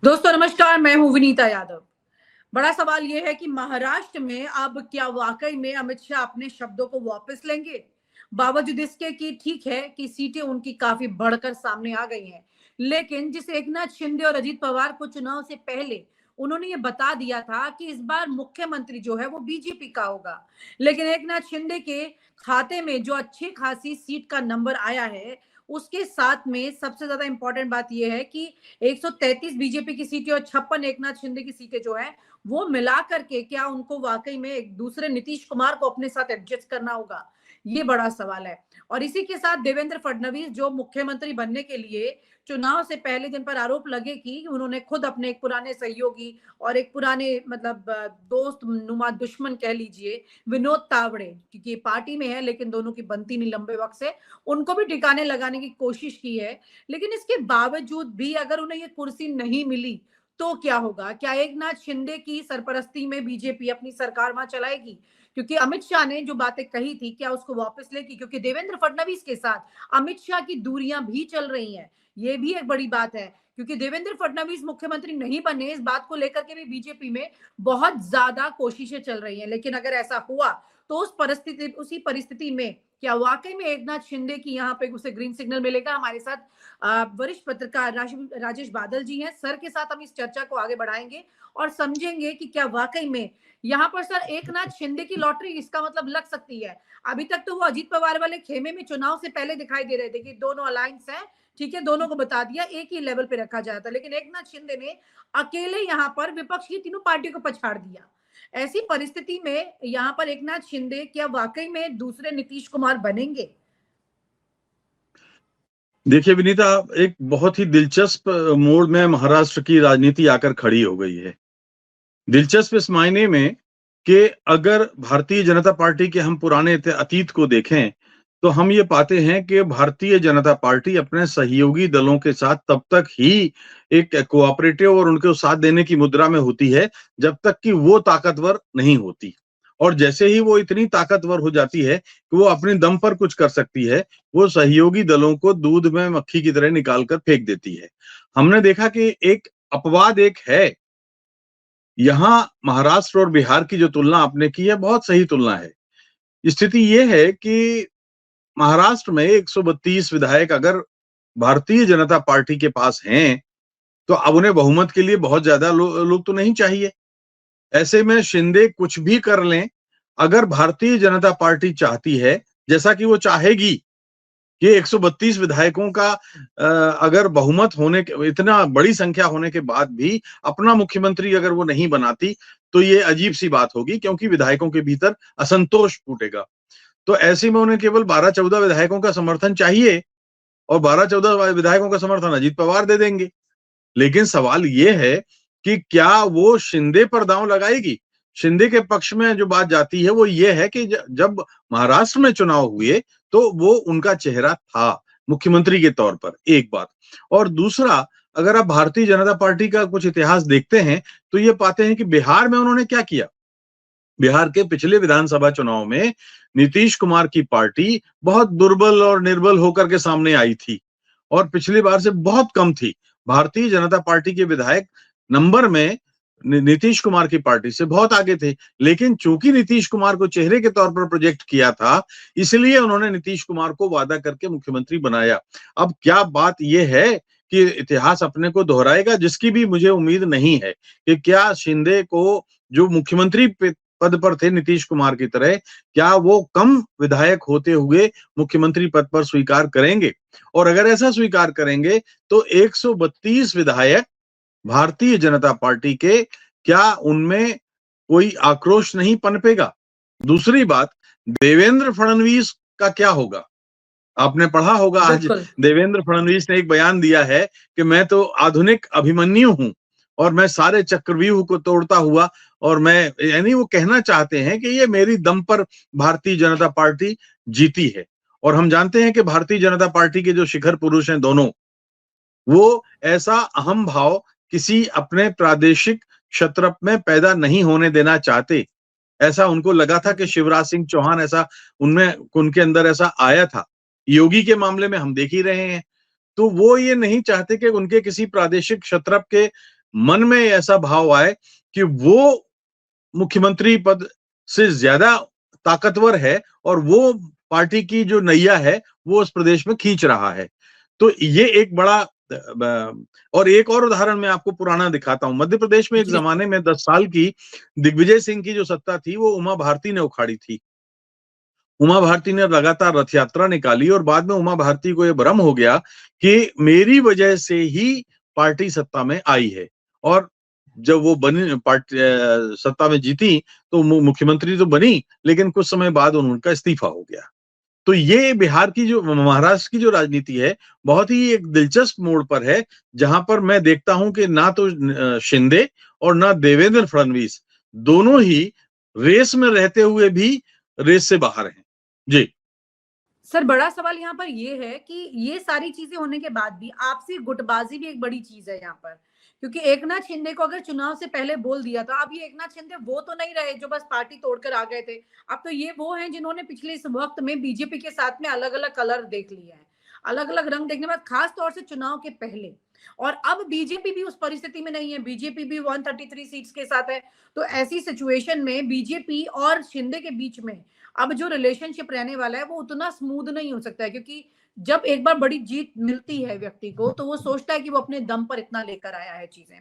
दोस्तों नमस्कार, मैं हूं विनीता यादव। बड़ा सवाल यह है कि महाराष्ट्र में अब क्या वाकई में अमित शाह अपने शब्दों को वापस लेंगे? बावजूद इसके कि ठीक है कि सीटें उनकी काफी बढ़कर सामने आ गई हैं, लेकिन जिस एकनाथ शिंदे और अजीत पवार को चुनाव से पहले उन्होंने ये बता दिया था कि इस बार मुख्यमंत्री जो है वो बीजेपी का होगा, लेकिन एकनाथ शिंदे के खाते में जो अच्छी खासी सीट का नंबर आया है, उसके साथ में सबसे ज्यादा इंपॉर्टेंट बात यह है कि 133 बीजेपी की सीटें और 56 एकनाथ शिंदे की सीटें जो है वो मिला करके क्या उनको वाकई में एक दूसरे नीतीश कुमार को अपने साथ एडजस्ट करना होगा, ये बड़ा सवाल है। और इसी के साथ देवेंद्र फडणवीस जो मुख्यमंत्री बनने के लिए चुनाव से पहले जिन पर आरोप लगे कि उन्होंने खुद अपने एक पुराने सहयोगी और एक पुराने मतलब दोस्त नुमा दुश्मन कह लीजिए विनोद तावड़े, क्योंकि पार्टी में है लेकिन दोनों की बनती नहीं लंबे वक्त से, उनको भी ठिकाने लगाने की कोशिश की है। लेकिन इसके बावजूद भी अगर उन्हें ये कुर्सी नहीं मिली तो क्या होगा? क्या एकनाथ शिंदे की सरपरस्ती में बीजेपी अपनी सरकार वहां चलाएगी? क्योंकि अमित शाह ने जो बातें कही थी क्या उसको वापस लेगी? क्योंकि देवेंद्र फडणवीस के साथ अमित शाह की दूरियां भी चल रही हैं, ये भी एक बड़ी बात है। क्योंकि देवेंद्र फडणवीस मुख्यमंत्री नहीं बने, इस बात को लेकर के भी बीजेपी में बहुत ज्यादा कोशिशें चल रही हैं। लेकिन अगर ऐसा हुआ तो उसी परिस्थिति में क्या वाकई में एकनाथ शिंदे की यहाँ पे उसे ग्रीन सिग्नल मिलेगा? हमारे साथ वरिष्ठ पत्रकार राजेश बादल जी हैं। सर के साथ हम इस चर्चा को आगे बढ़ाएंगे और समझेंगे कि क्या वाकई में यहाँ पर सर एकनाथ शिंदे की लॉटरी इसका मतलब लग सकती है। अभी तक तो वो अजीत पवार वाले खेमे में चुनाव से पहले दिखाई दे रहे थे कि दोनों अलायंस है, ठीक है, दोनों को बता दिया, एक ही लेवल पे रखा जाता, लेकिन एकनाथ शिंदे ने अकेले यहाँ पर विपक्ष की तीनों पार्टियों को पछाड़ दिया। ऐसी परिस्थिति में यहाँ पर एकनाथ शिंदे क्या वाकई में दूसरे नीतीश कुमार बनेंगे? देखिए विनीता, एक बहुत ही दिलचस्प मोड़ में महाराष्ट्र की राजनीति आकर खड़ी हो गई है। दिलचस्प इस मायने में कि अगर भारतीय जनता पार्टी के हम पुराने अतीत को देखें तो हम ये पाते हैं कि भारतीय जनता पार्टी अपने सहयोगी दलों के साथ तब तक ही एक कोऑपरेटिव और उनको साथ देने की मुद्रा में होती है जब तक कि वो ताकतवर नहीं होती। और जैसे ही वो इतनी ताकतवर हो जाती है कि वो अपने दम पर कुछ कर सकती है, वो सहयोगी दलों को दूध में मक्खी की तरह निकाल कर फेंक देती है। हमने देखा कि एक अपवाद एक है। यहाँ महाराष्ट्र और बिहार की जो तुलना आपने की है, बहुत सही तुलना है। स्थिति ये है कि महाराष्ट्र में 132 विधायक अगर भारतीय जनता पार्टी के पास हैं, तो अब उन्हें बहुमत के लिए बहुत ज्यादा लोग तो नहीं चाहिए। ऐसे में शिंदे कुछ भी कर लें, अगर भारतीय जनता पार्टी चाहती है, जैसा कि वो चाहेगी कि 132 विधायकों का अगर बहुमत होने के इतना बड़ी संख्या होने के बाद भी अपना मुख्यमंत्री अगर वो नहीं बनाती, तो ये अजीब सी बात होगी, क्योंकि विधायकों के भीतर असंतोष फूटेगा। तो ऐसे में उन्हें केवल 12-14 विधायकों का समर्थन चाहिए और 12-14 विधायकों का समर्थन अजीत पवार दे देंगे। लेकिन सवाल ये है कि क्या वो शिंदे पर दांव लगाएगी? शिंदे के पक्ष में जो बात जाती है वो ये है कि जब महाराष्ट्र में चुनाव हुए तो वो उनका चेहरा था मुख्यमंत्री के तौर पर, एक बात। और दूसरा, अगर आप भारतीय जनता पार्टी का कुछ इतिहास देखते हैं तो ये पाते हैं कि बिहार में उन्होंने क्या किया। बिहार के पिछले विधानसभा चुनाव में नीतीश कुमार की पार्टी बहुत दुर्बल और निर्बल होकर के सामने आई थी और पिछली बार से बहुत कम थी। भारतीय जनता पार्टी के विधायक नंबर में नीतीश कुमार की पार्टी से बहुत आगे थे, लेकिन चूंकि नीतीश कुमार को चेहरे के तौर पर प्रोजेक्ट किया था, इसलिए उन्होंने नीतीश कुमार को वादा करके मुख्यमंत्री बनाया। अब क्या बात यह है कि इतिहास अपने को दोहराएगा, जिसकी भी मुझे उम्मीद नहीं है कि क्या शिंदे को जो मुख्यमंत्री पद पर थे नीतीश कुमार की तरह, क्या वो कम विधायक होते हुए मुख्यमंत्री पद पर स्वीकार करेंगे? और अगर ऐसा स्वीकार करेंगे तो 132 विधायक भारतीय जनता पार्टी के, क्या उनमें कोई आक्रोश नहीं पनपेगा? दूसरी बात, देवेंद्र फडणवीस का क्या होगा? आपने पढ़ा होगा आज देवेंद्र फडणवीस ने एक बयान दिया है कि मैं तो आधुनिक अभिमन्यु हूं और मैं सारे चक्रव्यूह को तोड़ता हुआ, और मैं, यानी वो कहना चाहते हैं कि ये मेरी दम पर भारतीय जनता पार्टी जीती है। और हम जानते हैं कि भारतीय जनता पार्टी के जो शिखर पुरुष हैं दोनों, वो ऐसा अहम भाव किसी अपने प्रादेशिक क्षत्रप में पैदा नहीं होने देना चाहते। ऐसा उनको लगा था कि शिवराज सिंह चौहान, ऐसा उनके अंदर ऐसा आया था। योगी के मामले में हम देख ही रहे हैं। तो वो ये नहीं चाहते कि उनके किसी प्रादेशिक क्षत्रप के मन में ऐसा भाव आए कि वो मुख्यमंत्री पद से ज्यादा ताकतवर है और वो पार्टी की जो नैया है वो उस प्रदेश में खींच रहा है। तो ये एक बड़ा और एक और उदाहरण मैं आपको पुराना दिखाता हूं। मध्य प्रदेश में एक जी जमाने में 10 साल की दिग्विजय सिंह की जो सत्ता थी वो उमा भारती ने उखाड़ी थी। उमा भारती ने लगातार रथ यात्रा निकाली और बाद में उमा भारती को यह भ्रम हो गया कि मेरी वजह से ही पार्टी सत्ता में आई है। और जब वो बनी पार्टी सत्ता में जीती तो मुख्यमंत्री तो बनी, लेकिन कुछ समय बाद उनका इस्तीफा हो गया। तो ये बिहार की जो महाराष्ट्र की जो राजनीति है बहुत ही एक दिलचस्प मोड़ पर है, जहां पर मैं देखता हूं कि ना तो शिंदे और ना देवेंद्र फडणवीस दोनों ही रेस में रहते हुए भी रेस से बाहर हैं। जी सर, बड़ा सवाल यहाँ पर ये है कि ये सारी चीजें होने के बाद भी आपसी गुटबाजी भी एक बड़ी चीज है यहाँ पर, क्योंकि एकनाथ शिंदे को अगर चुनाव से पहले बोल दिया था, अब ये एकनाथ शिंदे वो तो नहीं रहे जो बस पार्टी तोड़कर आ गए थे। अब तो ये वो हैं जिन्होंने पिछले इस वक्त में बीजेपी के साथ में अलग अलग कलर देख लिए हैं, अलग अलग रंग देखने के बाद, खास तौर से चुनाव के पहले। और अब बीजेपी भी उस परिस्थिति में नहीं है, बीजेपी भी 133 सीट्स के साथ है। तो ऐसी सिचुएशन में बीजेपी और शिंदे के बीच में अब जो रिलेशनशिप रहने वाला है वो उतना स्मूथ नहीं हो सकता है, क्योंकि जब एक बार बड़ी जीत मिलती है व्यक्ति को तो वो सोचता है कि वो अपने दम पर इतना लेकर आया है चीजें।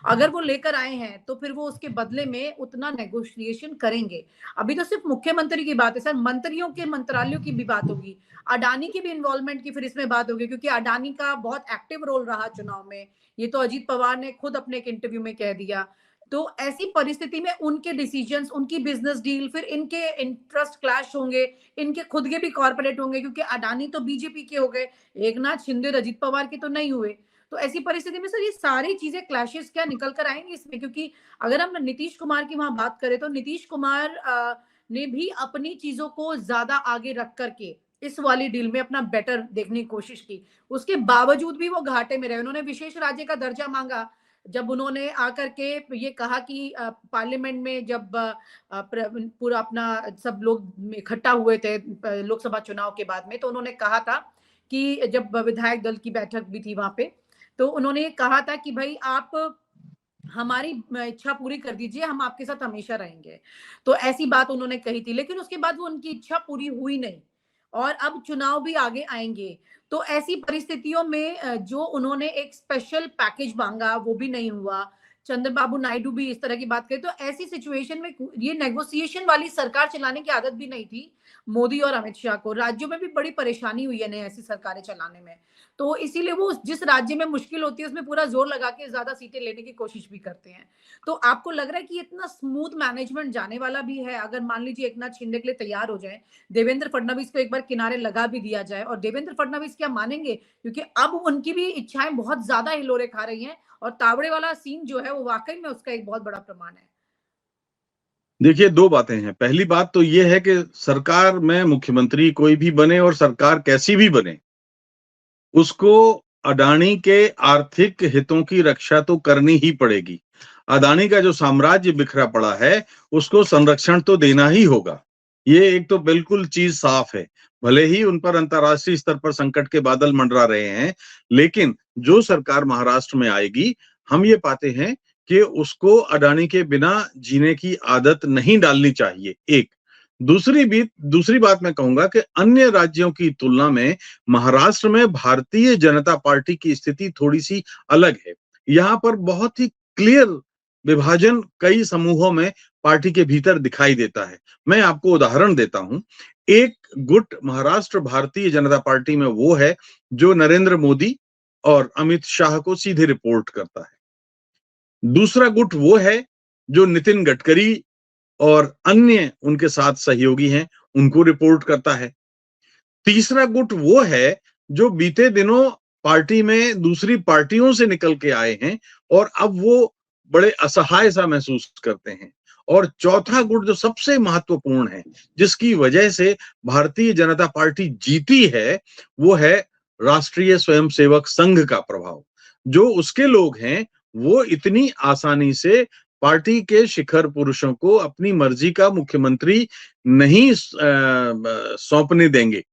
अगर वो लेकर आए हैं तो फिर वो उसके बदले में उतना नेगोशिएशन करेंगे। अभी तो सिर्फ मुख्यमंत्री की बात है सर, मंत्रियों के मंत्रालयों की भी बात होगी, अडानी की भी इन्वॉल्वमेंट की फिर इसमें बात होगी, क्योंकि अडानी का बहुत एक्टिव रोल रहा चुनाव में। ये तो अजीत पवार ने खुद अपने एक इंटरव्यू में कह दिया। तो ऐसी परिस्थिति में उनके डिसीजंस, उनकी बिजनेस डील, फिर इनके इंटरेस्ट क्लैश होंगे, इनके खुद के भी कॉर्पोरेट होंगे, क्योंकि अडानी तो बीजेपी के हो गए, एकनाथ शिंदे और अजीत पवार के तो नहीं हुए। तो ऐसी परिस्थिति में सर ये सारी चीजें क्लैशेस क्या निकल कर आएंगे इसमें, क्योंकि अगर हम नीतीश कुमार की वहां बात करें तो नीतीश कुमार ने भी अपनी चीजों को ज्यादा आगे रख करके इस वाली डील में अपना बेटर देखने की कोशिश की। उसके बावजूद भी वो घाटे में रहे। उन्होंने विशेष राज्य का दर्जा मांगा, जब उन्होंने आकर के ये कहा कि पार्लियामेंट में जब पूरा अपना सब लोग इकट्ठा हुए थे लोकसभा चुनाव के बाद में, तो उन्होंने कहा था कि जब विधायक दल की बैठक भी थी वहां पे, तो उन्होंने कहा था कि भाई आप हमारी इच्छा पूरी कर दीजिए, हम आपके साथ हमेशा रहेंगे। तो ऐसी बात उन्होंने कही थी, लेकिन उसके बाद वो उनकी इच्छा पूरी हुई नहीं और अब चुनाव भी आगे आएंगे। तो ऐसी परिस्थितियों में जो उन्होंने एक स्पेशल पैकेज मांगा वो भी नहीं हुआ। चंद्रबाबू नायडू भी इस तरह की बात करे, तो ऐसी सिचुएशन में ये नेगोशिएशन वाली सरकार चलाने की आदत भी नहीं थी मोदी और अमित शाह को। राज्यों में भी बड़ी परेशानी हुई है नई ऐसी सरकारें चलाने में। तो इसीलिए वो जिस राज्य में मुश्किल होती है उसमें पूरा जोर लगा के ज्यादा सीटें लेने की कोशिश भी करते हैं। तो आपको लग रहा है कि इतना स्मूथ मैनेजमेंट जाने वाला भी है? अगर मान लीजिए एकनाथ शिंदे के लिए तैयार हो जाए, देवेंद्र फडणवीस को एक बार किनारे लगा भी दिया जाए, और देवेंद्र फडणवीस क्या मानेंगे? क्योंकि अब उनकी भी इच्छाएं बहुत ज्यादा हिलोरे खा रही हैं, और तावड़े वाला सीन जो है वो वाकई में उसका एक बहुत बड़ा प्रमाण है। देखिए, दो बातें हैं। पहली बात तो ये है कि सरकार में मुख्यमंत्री कोई भी बने और सरकार कैसी भी बने, उसको अडानी के आर्थिक हितों की रक्षा तो करनी ही पड़ेगी। अडानी का जो साम्राज्य बिखरा पड़ा है उसको संरक्षण तो देना ही होगा। ये एक तो बिल्कुल चीज साफ है। भले ही उन पर अंतर्राष्ट्रीय स्तर पर संकट के बादल मंडरा रहे हैं, लेकिन जो सरकार महाराष्ट्र में आएगी, हम ये पाते हैं कि उसको अडानी के बिना जीने की आदत नहीं डालनी चाहिए। एक दूसरी बात मैं कहूंगा कि अन्य राज्यों की तुलना में महाराष्ट्र में भारतीय जनता पार्टी की स्थिति थोड़ी सी अलग है। यहाँ पर बहुत ही क्लियर विभाजन कई समूहों में पार्टी के भीतर दिखाई देता है। मैं आपको उदाहरण देता हूं। एक गुट महाराष्ट्र भारतीय जनता पार्टी में वो है जो नरेंद्र मोदी और अमित शाह को सीधे रिपोर्ट करता है। दूसरा गुट वो है जो नितिन गडकरी और अन्य उनके साथ सहयोगी हैं उनको रिपोर्ट करता है। तीसरा गुट वो है जो बीते दिनों पार्टी में दूसरी पार्टियों से निकल के आए हैं और अब वो बड़े असहाय सा महसूस करते हैं। और चौथा गुट जो सबसे महत्वपूर्ण है, जिसकी वजह से भारतीय जनता पार्टी जीती है, वो है राष्ट्रीय स्वयंसेवक संघ का प्रभाव। जो उसके लोग हैं वो इतनी आसानी से पार्टी के शिखर पुरुषों को अपनी मर्जी का मुख्यमंत्री नहीं सौंपने देंगे।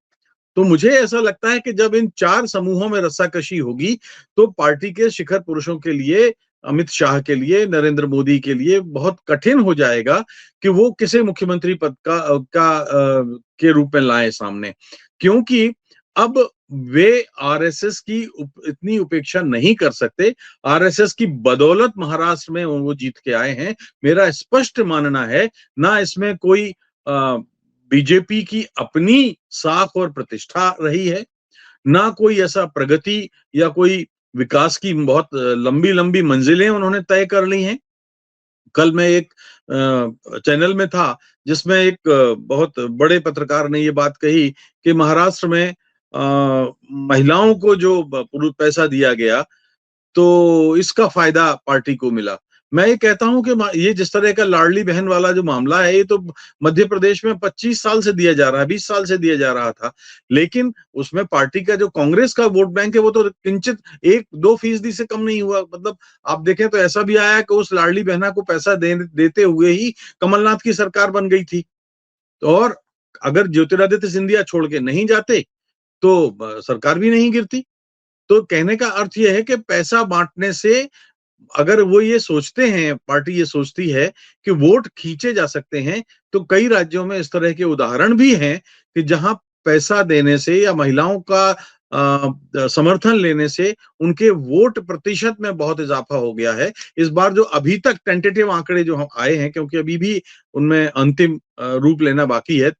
तो मुझे ऐसा लगता है कि जब इन चार समूहों में रस्साकशी होगी तो पार्टी के शिखर पुरुषों के लिए अमित शाह के लिए, नरेंद्र मोदी के लिए बहुत कठिन हो जाएगा कि वो किसे मुख्यमंत्री पद के रूप में लाए सामने, क्योंकि अब वे आरएसएस की इतनी उपेक्षा नहीं कर सकते। आरएसएस की बदौलत महाराष्ट्र में वो जीत के आए हैं, मेरा स्पष्ट मानना है। ना इसमें कोई बीजेपी की अपनी साख और प्रतिष्ठा रही है, ना कोई ऐसा प्रगति या कोई विकास की बहुत लंबी लंबी मंजिलें उन्होंने तय कर ली हैं। कल मैं एक चैनल में था जिसमें एक बहुत बड़े पत्रकार ने ये बात कही कि महाराष्ट्र में महिलाओं को जो पैसा दिया गया तो इसका फायदा पार्टी को मिला। मैं ये कहता हूं कि ये जिस तरह का लाडली बहन वाला जो मामला है, ये तो मध्य प्रदेश में 25 साल से दिया जा रहा है, 20 साल से दिया जा रहा था, लेकिन उसमें पार्टी का जो कांग्रेस का वोट बैंक है वो तो किंचित 1-2% से कम नहीं हुआ। मतलब आप देखें तो ऐसा भी आया कि उस लाडली बहना को पैसा देते हुए ही कमलनाथ की सरकार बन गई थी। और अगर ज्योतिरादित्य सिंधिया छोड़ के नहीं जाते तो सरकार भी नहीं गिरती। तो कहने का अर्थ यह है कि पैसा बांटने से अगर वो ये सोचते हैं, पार्टी ये सोचती है कि वोट खींचे जा सकते हैं, तो कई राज्यों में इस तरह के उदाहरण भी हैं कि जहां पैसा देने से या महिलाओं का समर्थन लेने से उनके वोट प्रतिशत में बहुत इजाफा हो गया है। इस बार जो अभी तक टेंटेटिव आंकड़े जो आए हैं, क्योंकि अभी भी उनमें अंतिम रूप लेना बाकी है,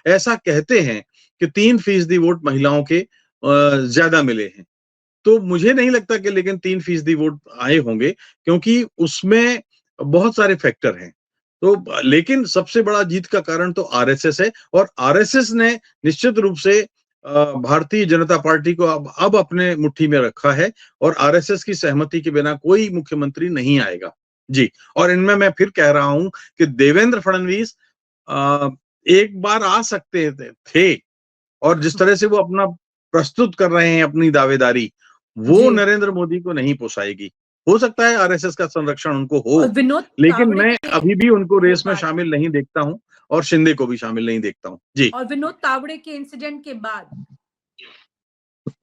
ऐसा कहते हैं कि 3% वोट महिलाओं के ज्यादा मिले हैं। तो मुझे नहीं लगता कि लेकिन 3% वोट आए होंगे, क्योंकि उसमें बहुत सारे फैक्टर हैं। तो लेकिन सबसे बड़ा जीत का कारण तो आरएसएस है, और आरएसएस ने निश्चित रूप से भारतीय जनता पार्टी को अब अपने मुट्ठी में रखा है, और आरएसएस की सहमति के बिना कोई मुख्यमंत्री नहीं आएगा। जी। और इनमें मैं फिर कह रहा हूं कि देवेंद्र फडणवीस एक बार आ सकते थे, और जिस तरह से वो अपना प्रस्तुत कर रहे हैं अपनी दावेदारी, वो नरेंद्र मोदी को नहीं पोसाएगी। हो सकता है आरएसएस का संरक्षण उनको हो, लेकिन मैं अभी भी उनको रेस में शामिल नहीं देखता हूं, और शिंदे को भी शामिल नहीं देखता हूं। जी। और विनोद तावड़े के इंसिडेंट के बाद,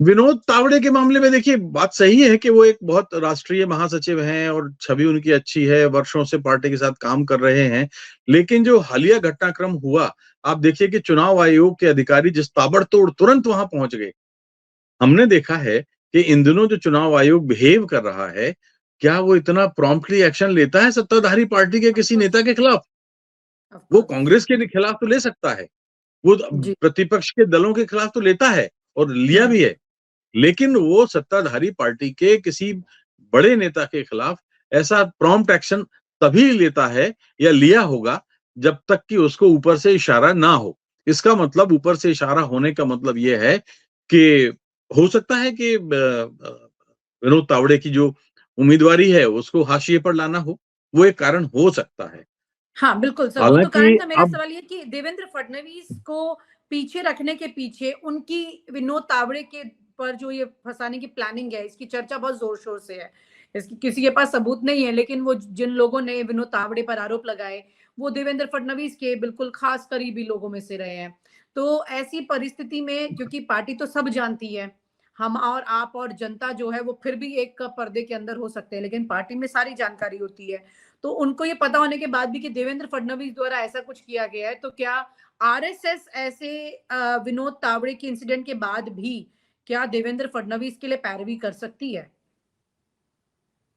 विनोद तावड़े के मामले में देखिए, बात सही है कि वो एक बहुत राष्ट्रीय महासचिव हैं और छवि उनकी अच्छी है, वर्षों से पार्टी के साथ काम कर रहे हैं, लेकिन जो हालिया घटनाक्रम हुआ, आप देखिए कि चुनाव आयोग के अधिकारी जिस ताबड़तोड़ तुरंत वहां पहुंच गए। हमने देखा है कि इन दिनों जो चुनाव आयोग बिहेव कर रहा है, क्या वो इतना प्रॉम्प्टली एक्शन लेता है सत्ताधारी पार्टी के किसी नेता के खिलाफ? वो कांग्रेस के खिलाफ तो ले सकता है, वो प्रतिपक्ष के दलों के खिलाफ तो लेता है, और लिया भी है, लेकिन वो सत्ताधारी पार्टी के किसी बड़े नेता के खिलाफ ऐसा प्रॉम्प्ट एक्शन तभी लेता है या लिया होगा जब तक कि उसको ऊपर से इशारा ना हो। इसका मतलब, ऊपर से इशारा होने का मतलब यह है कि हो सकता है कि विनोद तावड़े की जो उम्मीदवारी है उसको हाशिए पर लाना हो, वो एक कारण हो सकता है। हाँ बिल्कुल सर, वो तो कारण था। मेरा सवाल ये कि देवेंद्र फडणवीस को पीछे रखने के पीछे उनकी विनोद तावड़े के पर जो ये फंसाने की प्लानिंग है, इसकी चर्चा बहुत जोर शोर से है। इसकी किसी के पास सबूत नहीं है, लेकिन वो जिन लोगों ने विनोद तावड़े पर आरोप लगाए वो देवेंद्र फडणवीस के बिल्कुल खास करीबी लोगों में से रहे हैं। तो ऐसी परिस्थिति में, क्योंकि पार्टी तो सब जानती है, हम और आप और जनता जो है वो फिर भी एक पर्दे के अंदर हो सकते हैं, लेकिन पार्टी में सारी जानकारी होती है। तो उनको ये पता होने के बाद भी कि देवेंद्र फडणवीस द्वारा ऐसा कुछ किया गया है, तो क्या आरएसएस ऐसे विनोद तावड़े के इंसिडेंट के बाद भी क्या देवेंद्र फडणवीस के लिए पैरवी कर सकती है?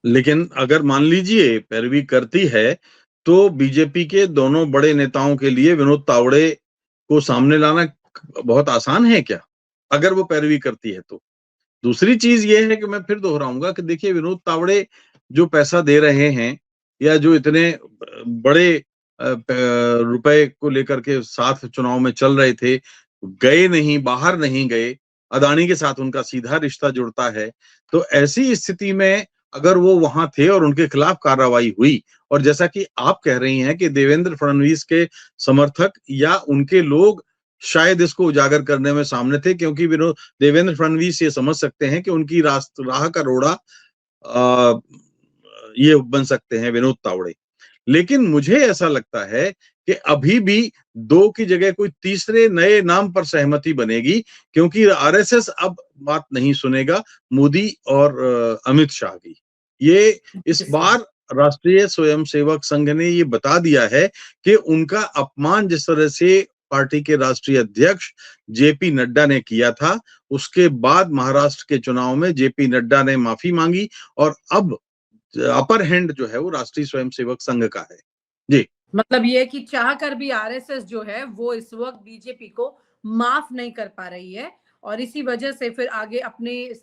लेकिन अगर मान लीजिए पैरवी करती है, तो बीजेपी के दोनों बड़े नेताओं के लिए विनोद तावड़े को सामने लाना बहुत आसान है क्या, अगर वो पैरवी करती है तो? दूसरी चीज ये है कि मैं फिर दोहराऊंगा कि देखिए, विनोद तावड़े जो पैसा दे रहे हैं, या जो इतने बड़े रुपए को लेकर के साथ चुनाव में चल रहे थे, गए नहीं, बाहर नहीं गए, अदानी के साथ उनका सीधा रिश्ता जुड़ता है, तो ऐसी स्थिति में अगर वो वहां थे और उनके खिलाफ कार्रवाई हुई, और जैसा कि आप कह रही हैं कि देवेंद्र फडणवीस के समर्थक या उनके लोग शायद इसको उजागर करने में सामने थे, क्योंकि देवेंद्र फडणवीस ये समझ सकते हैं कि उनकी राह का रोड़ा ये बन सकते हैं विनोद तावड़े। लेकिन मुझे ऐसा लगता है कि अभी भी 2 की जगह कोई तीसरे नए नाम पर सहमति बनेगी, क्योंकि आरएसएस अब बात नहीं सुनेगा मोदी और अमित शाह की। ये इस बार राष्ट्रीय स्वयंसेवक संघ ने ये बता दिया है कि उनका अपमान जिस तरह से पार्टी के राष्ट्रीय अध्यक्ष जेपी नड्डा ने किया था, उसके बाद महाराष्ट्र के चुनाव में जेपी नड्डा ने माफी मांगी और अब अपर हैंड जो है वो राष्ट्रीय स्वयंसेवक संघ का है। जी, मतलब ये कि चाह कर भी आरएसएस जो है वो इस वक्त बीजेपी को माफ नहीं कर पा रही है और इसी वजह से फिर आगे अपने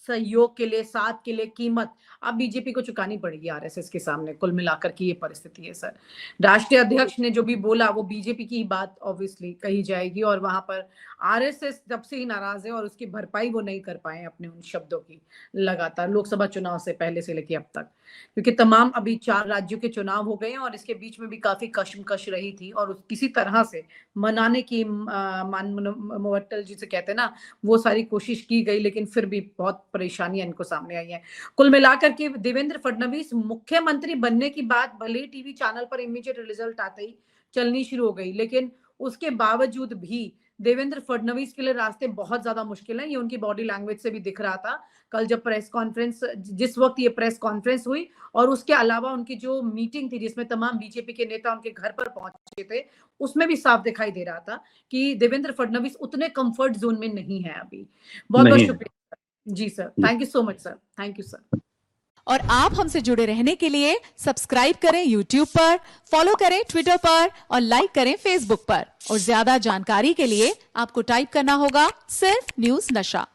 सहयोग के लिए, साथ के लिए कीमत अब बीजेपी को चुकानी पड़ेगी आरएसएस के सामने। कुल मिलाकर की ये परिस्थिति है सर। राष्ट्रीय अध्यक्ष ने जो भी बोला वो बीजेपी की बात ऑब्वियसली कही जाएगी और वहां पर आरएसएस जब से ही नाराज है और उसकी भरपाई वो नहीं कर पाए अपने उन शब्दों की लगातार लोकसभा चुनाव से पहले से लेकर अब तक, क्योंकि तमाम अभी 4 राज्यों के चुनाव हो गए हैं और इसके बीच में भी काफी कशमकश रही थी और किसी तरह से मनाने की मुवट्टल जिसे कहते हैं ना, वो सारी कोशिश की गई, लेकिन फिर भी बहुत परेशानियां इनको सामने आई हैं। कुल मिलाकर के देवेंद्र फडणवीस मुख्यमंत्री बनने की बात भले ही टीवी चैनल पर इमीडिएट रिजल्ट आते ही चलनी शुरू हो गई, लेकिन उसके बावजूद भी देवेंद्र फडणवीस के लिए रास्ते बहुत ज्यादा मुश्किल है। ये उनकी बॉडी लैंग्वेज से भी दिख रहा था कल जब प्रेस कॉन्फ्रेंस, जिस वक्त ये प्रेस कॉन्फ्रेंस हुई और उसके अलावा उनकी जो मीटिंग थी जिसमें तमाम बीजेपी के नेता उनके घर पर पहुंचे थे, उसमें भी साफ दिखाई दे रहा था कि देवेंद्र फडणवीस उतने कंफर्ट जोन में नहीं है अभी। बहुत बहुत शुक्रिया जी sir, thank you so much sir, thank you sir. और आप हमसे जुड़े रहने के लिए सब्सक्राइब करें YouTube पर, फॉलो करें Twitter पर और लाइक करें Facebook पर। और ज्यादा जानकारी के लिए आपको टाइप करना होगा सिर्फ न्यूज नशा।